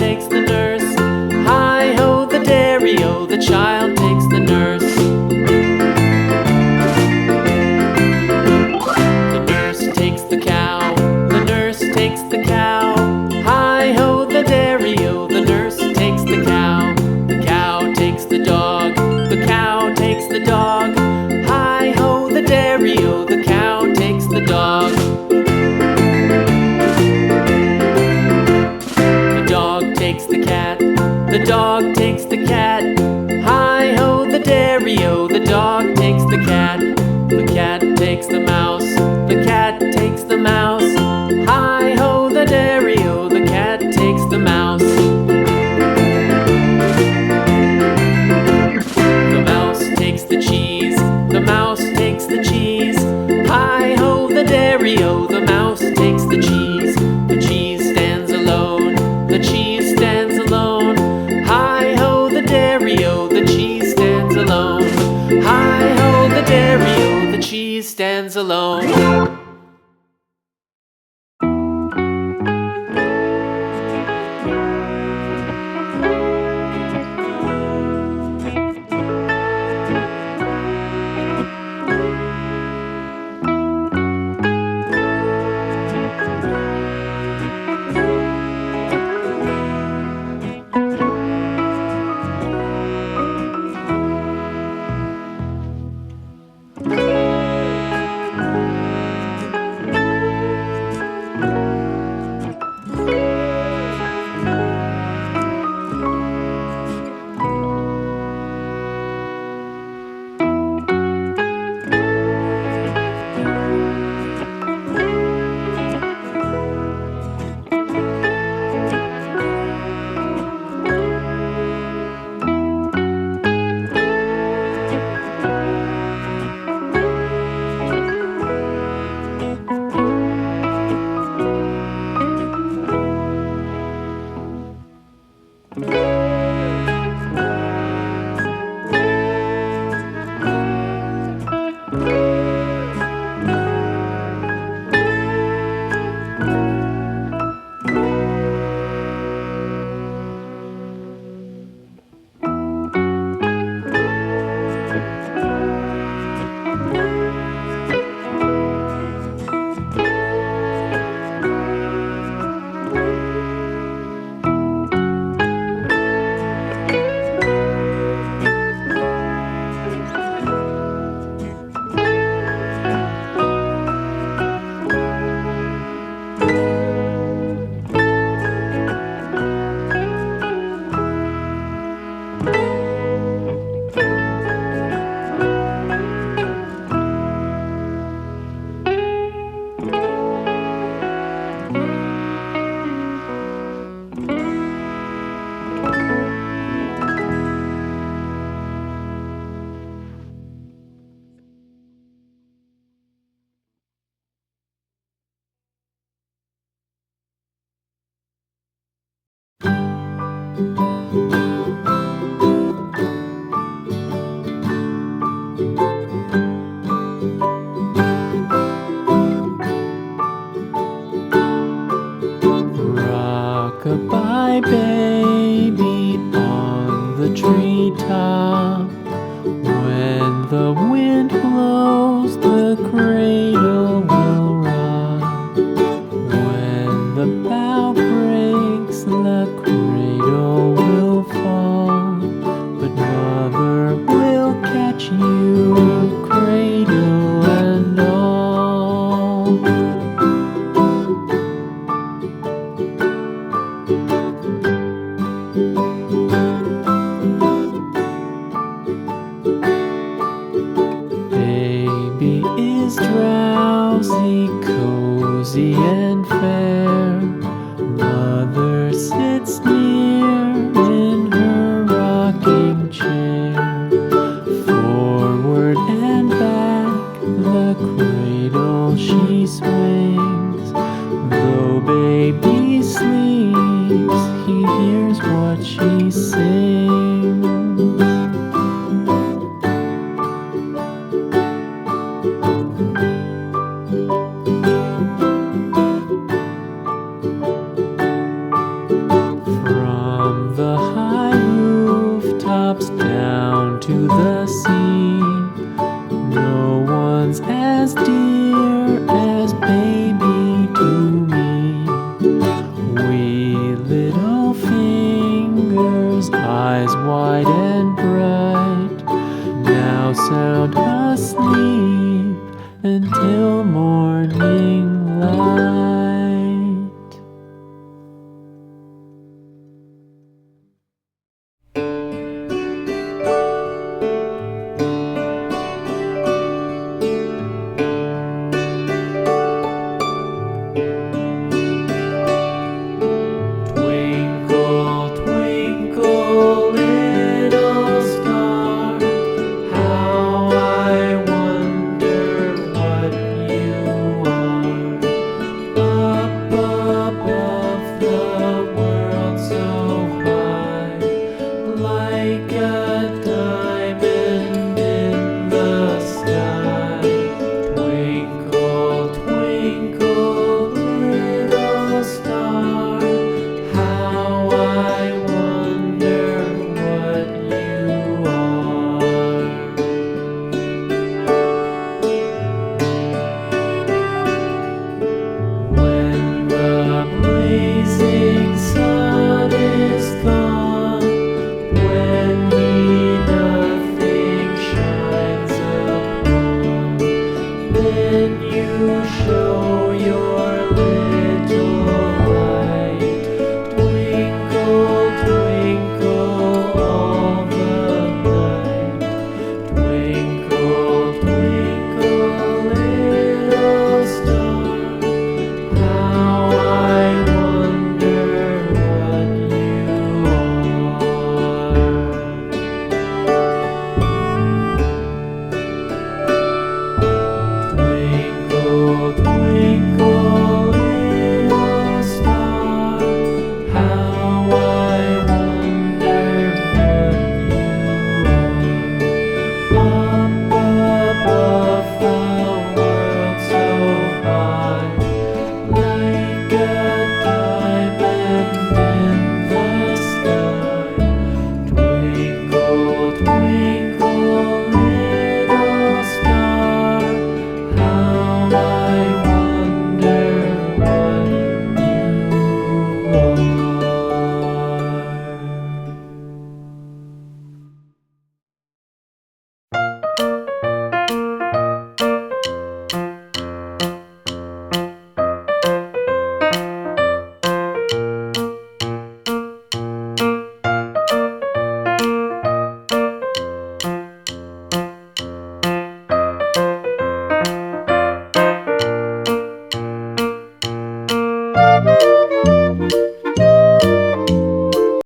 takes the nurse. Hi-ho, the dairy-o, the child takes the nurse. The nurse takes the cow, the nurse takes the cow. Hi-ho, the dairy-o, the nurse takes the cow. The cow takes the dog, the cow takes the dog. Hi-ho, the dairy-o, the cow takes the dog. The dog takes the cat, the dog takes the cat. Hi-ho, the dairy-o, the dog takes the cat. The cat takes the mouse, the cat takes the mouse. Hi-ho, the dairy-o, the cat takes the mouse. The mouse takes the cheese, the mouse takes the cheese. Hi-ho, the dairy-o, the mouse takes the cheese. The cheese stands alone, the cheese stands alone. Hi-ho, the dairy-o, the cheese stands alone. Hi-ho, the dairy-o, the cheese stands alone. Rock-a-bye baby on the treetop. When the wind blows, the cradle will rock. When the bough breaks, the cradle will fall. But mother will catch you, cradle and all. Baby is drowsy, cozy and fair. Mother sits near in her rocking chair. Forward and back, the cradle she swings. Though baby sleeps, he hears what she sings. From wide and bright, now sound asleep until morning light.